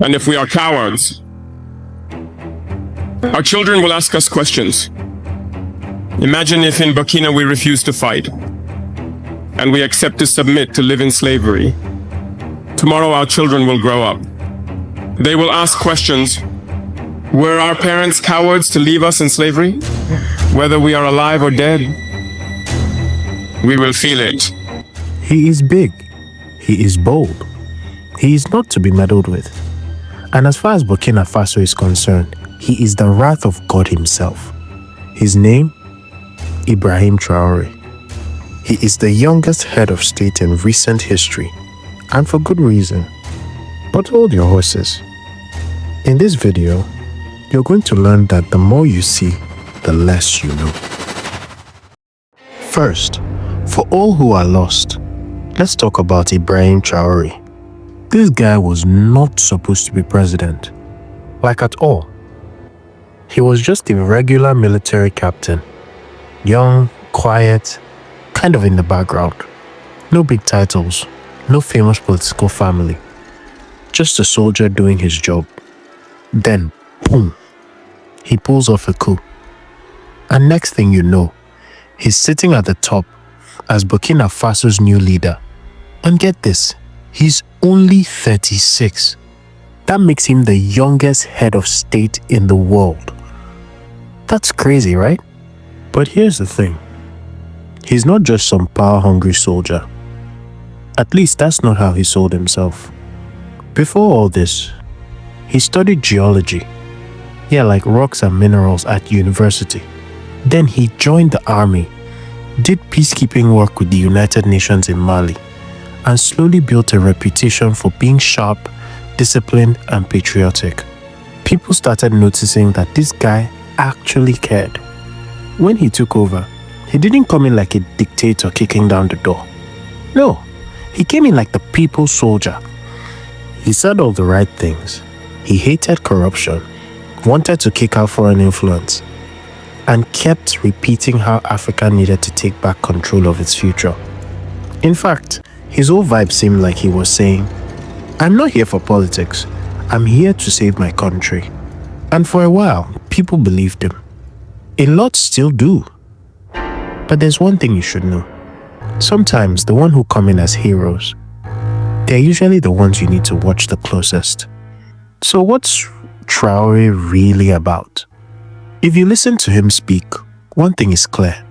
And if we are cowards, our children will ask us questions. Imagine if in Burkina we refuse to fight and we accept to submit to live in slavery. Tomorrow our children will grow up. They will ask questions. Were our parents cowards to leave us in slavery? Whether we are alive or dead, we will feel it. He is big. He is bold. He is not to be meddled with. And as far as Burkina Faso is concerned, he is the wrath of God himself. His name? Ibrahim Traoré. He is the youngest head of state in recent history, and for good reason. But hold your horses. In this video, you're going to learn that the more you see, the less you know. First, for all who are lost, let's talk about Ibrahim Traoré. This guy was not supposed to be president, like at all. He was just a regular military captain, young, quiet, kind of in the background. No big titles, no famous political family. Just a soldier doing his job. Then, boom, he pulls off a coup. And next thing you know, he's sitting at the top as Burkina Faso's new leader. And get this, he's only 36. That makes him the youngest head of state in the world. That's crazy, right? But here's the thing. He's not just some power-hungry soldier. At least that's not how he sold himself. Before all this, he studied geology. Yeah, like rocks and minerals at university. Then he joined the army, did peacekeeping work with the United Nations in Mali, and slowly built a reputation for being sharp, disciplined, and patriotic. People started noticing that this guy actually cared. When he took over, he didn't come in like a dictator kicking down the door. No, he came in like the people's soldier. He said all the right things. He hated corruption, wanted to kick out foreign influence, and kept repeating how Africa needed to take back control of its future. In fact, his whole vibe seemed like he was saying, I'm not here for politics, I'm here to save my country. And for a while, people believed him. A lot still do. But there's one thing you should know. Sometimes the ones who come in as heroes, they're usually the ones you need to watch the closest. So what's Traore really about? If you listen to him speak, one thing is clear.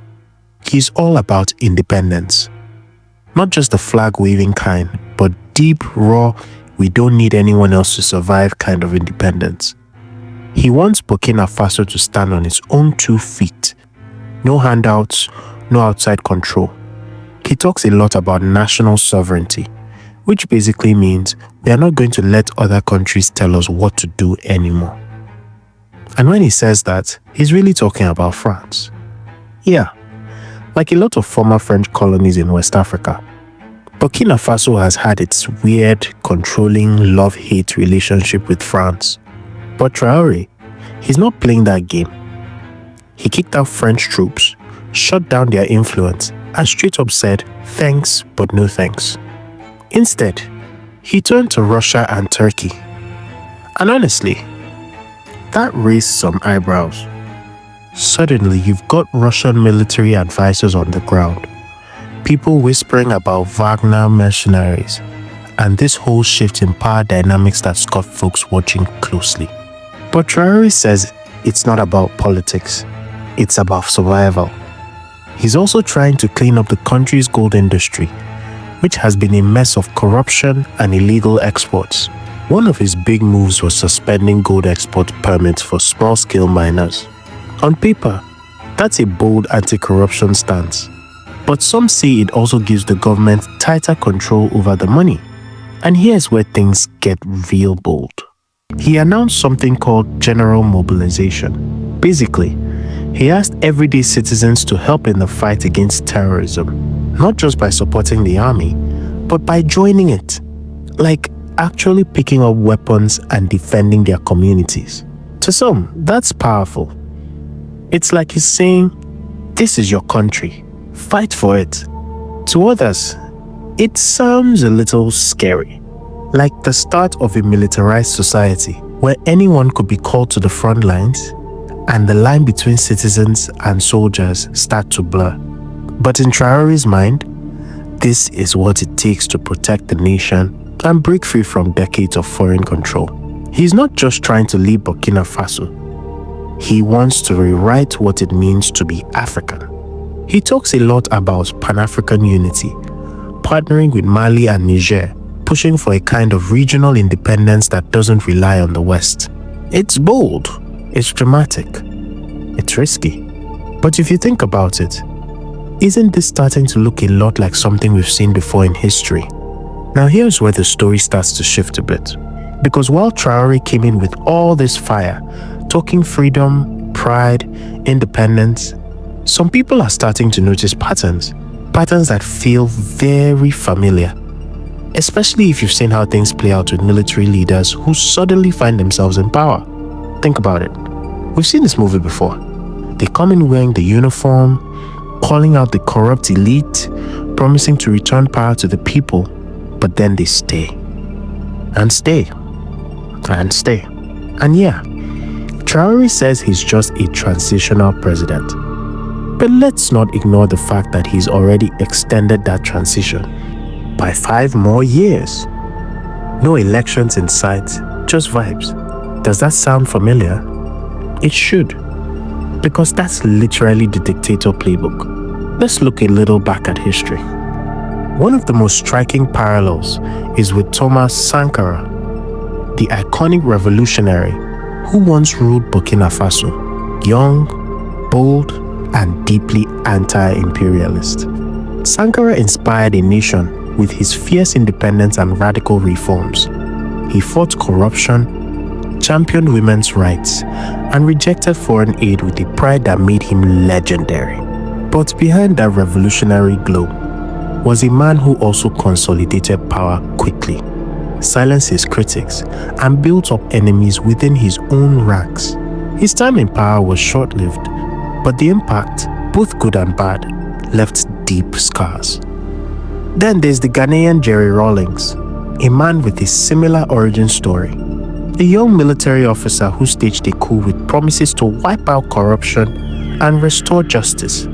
He's all about independence. Not just the flag-waving kind, but deep, raw, we don't need anyone else to survive kind of independence. He wants Burkina Faso to stand on its own 2 feet. No handouts, no outside control. He talks a lot about national sovereignty, which basically means they are not going to let other countries tell us what to do anymore. And when he says that, he's really talking about France. Yeah, like a lot of former French colonies in West Africa, Burkina Faso has had its weird, controlling love-hate relationship with France. But Traore, he's not playing that game. He kicked out French troops, shut down their influence, and straight up said, thanks, but no thanks. Instead, he turned to Russia and Turkey. And honestly, that raised some eyebrows. Suddenly, you've got Russian military advisors on the ground, people whispering about Wagner mercenaries, and this whole shift in power dynamics that's got folks watching closely. But Traore says it's not about politics, it's about survival. He's also trying to clean up the country's gold industry, which has been a mess of corruption and illegal exports. One of his big moves was suspending gold export permits for small-scale miners. On paper, that's a bold anti-corruption stance. But some say it also gives the government tighter control over the money. And here's where things get real bold. He announced something called general mobilization. Basically, he asked everyday citizens to help in the fight against terrorism, not just by supporting the army, but by joining it. Like actually picking up weapons and defending their communities. To some, that's powerful. It's like he's saying, this is your country, fight for it. To others, it sounds a little scary. like the start of a militarized society where anyone could be called to the front lines and the line between citizens and soldiers start to blur. But in Traore's mind, this is what it takes to protect the nation and break free from decades of foreign control. He's not just trying to lead Burkina Faso. He wants to rewrite what it means to be African. He talks a lot about Pan-African unity, partnering with Mali and Niger, pushing for a kind of regional independence that doesn't rely on the West. It's bold, it's dramatic, it's risky. But if you think about it, isn't this starting to look a lot like something we've seen before in history? Now here's where the story starts to shift a bit. Because while Traore came in with all this fire, talking freedom, pride, independence, some people are starting to notice patterns that feel very familiar. Especially if you've seen how things play out with military leaders who suddenly find themselves in power. Think about it. We've seen this movie before. They come in wearing the uniform, calling out the corrupt elite, promising to return power to the people, but then they stay. And stay. And stay. And yeah, Traore says he's just a transitional president. But let's not ignore the fact that he's already extended that transition by 5 more years. No elections in sight, just vibes. Does that sound familiar? It should, because that's literally the dictator playbook. Let's look a little back at history. One of the most striking parallels is with Thomas Sankara, the iconic revolutionary who once ruled Burkina Faso, young, bold, and deeply anti-imperialist. Sankara inspired a nation with his fierce independence and radical reforms. He fought corruption, championed women's rights, and rejected foreign aid with a pride that made him legendary. But behind that revolutionary glow was a man who also consolidated power quickly, silenced his critics, and built up enemies within his own ranks. His time in power was short-lived, but the impact, both good and bad, left deep scars. Then there's the Ghanaian Jerry Rawlings, a man with a similar origin story. A young military officer who staged a coup with promises to wipe out corruption and restore justice.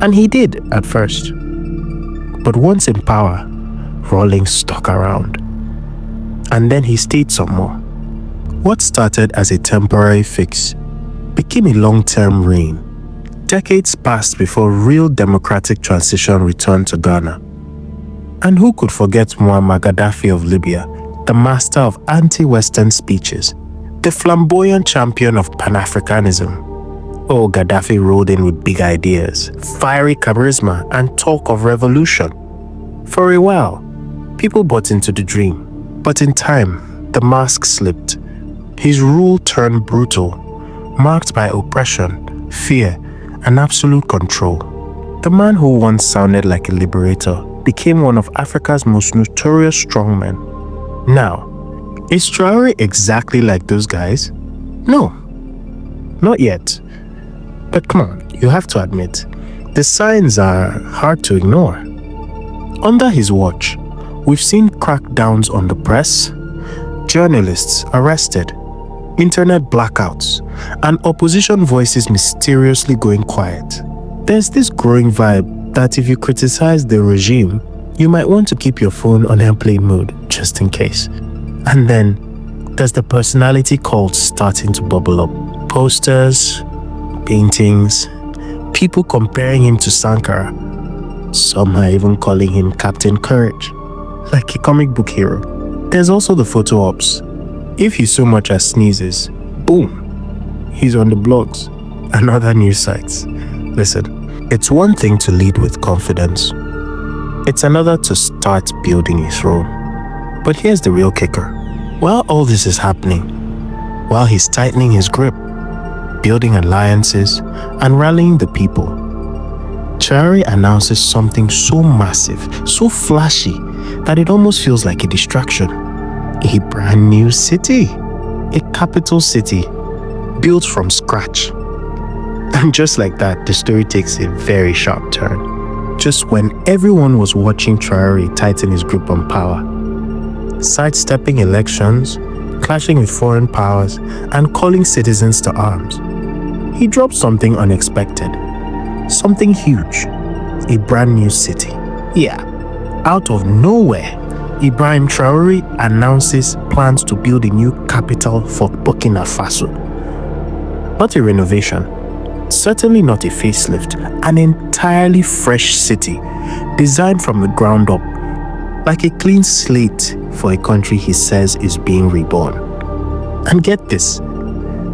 And he did at first. But once in power, Rawlings stuck around. And then he stayed some more. What started as a temporary fix became a long-term reign. Decades passed before real democratic transition returned to Ghana. And who could forget Muammar Gaddafi of Libya, the master of anti-Western speeches, the flamboyant champion of Pan-Africanism? Oh, Gaddafi rolled in with big ideas, fiery charisma, and talk of revolution. For a while, people bought into the dream. But in time, the mask slipped. His rule turned brutal, marked by oppression, fear, and absolute control. The man who once sounded like a liberator became one of Africa's most notorious strongmen. Now, is Traore exactly like those guys? No, not yet. But come on, you have to admit, the signs are hard to ignore. Under his watch, we've seen crackdowns on the press, journalists arrested, internet blackouts, and opposition voices mysteriously going quiet. There's this growing vibe that if you criticize the regime, you might want to keep your phone on airplane mode just in case. And then there's the personality cult starting to bubble up. Posters, paintings, people comparing him to Sankara. Some are even calling him Captain Courage, like a comic book hero. There's also the photo ops. If he so much as sneezes, boom, he's on the blogs and other news sites. Listen, it's one thing to lead with confidence. It's another to start building a throne. But here's the real kicker. While all this is happening, while he's tightening his grip, building alliances, and rallying the people, Traore announces something so massive, so flashy, that it almost feels like a distraction. A brand new city, a capital city, built from scratch. And just like that, the story takes a very sharp turn. Just when everyone was watching Traore tighten his grip on power, sidestepping elections, clashing with foreign powers, and calling citizens to arms. He dropped something unexpected, something huge, a brand new city. Yeah, out of nowhere, Ibrahim Traoré announces plans to build a new capital for Burkina Faso. Not a renovation, certainly not a facelift, an entirely fresh city, designed from the ground up, like a clean slate for a country he says is being reborn. And get this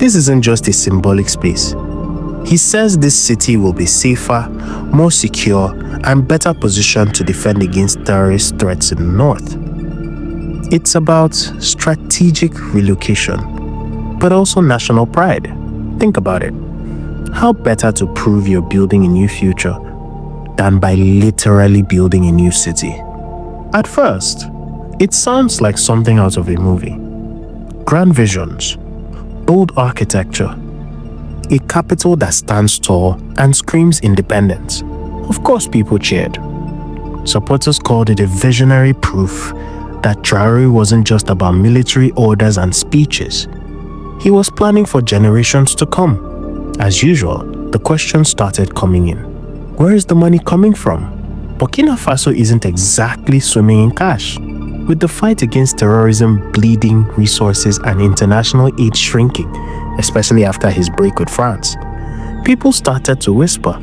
isn't just a symbolic space. He says this city will be safer, more secure, and better positioned to defend against terrorist threats in the north. It's about strategic relocation, but also national pride. Think about it. How better to prove you're building a new future than by literally building a new city? At first, it sounds like something out of a movie. Grand visions, bold architecture, a capital that stands tall and screams independence. Of course, people cheered. Supporters called it a visionary proof that Traore wasn't just about military orders and speeches. He was planning for generations to come. As usual, the questions started coming in. Where is the money coming from? Burkina Faso isn't exactly swimming in cash. With the fight against terrorism bleeding resources and international aid shrinking, especially after his break with France, people started to whisper,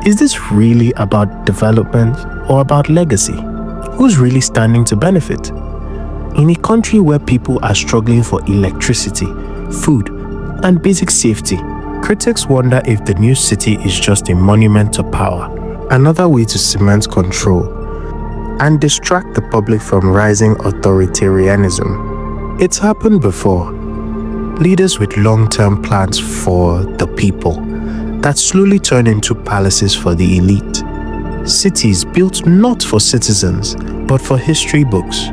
is this really about development or about legacy? Who's really standing to benefit? In a country where people are struggling for electricity, food, and basic safety, critics wonder if the new city is just a monument to power, another way to cement control and distract the public from rising authoritarianism. It's happened before. Leaders with long-term plans for the people that slowly turn into palaces for the elite. Cities built not for citizens, but for history books.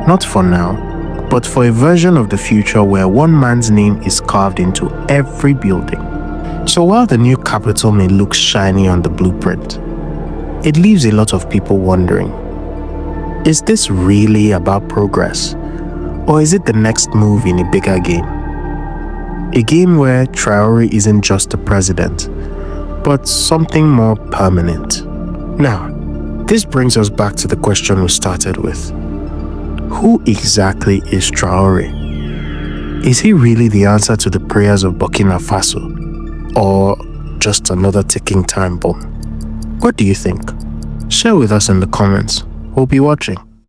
Not for now, but for a version of the future where one man's name is carved into every building. So while the new capital may look shiny on the blueprint, it leaves a lot of people wondering, is this really about progress? Or is it the next move in a bigger game? A game where Traore isn't just a president, but something more permanent. Now, this brings us back to the question we started with. Who exactly is Traore? Is he really the answer to the prayers of Burkina Faso? Or just another ticking time bomb? What do you think? Share with us in the comments. We'll be watching.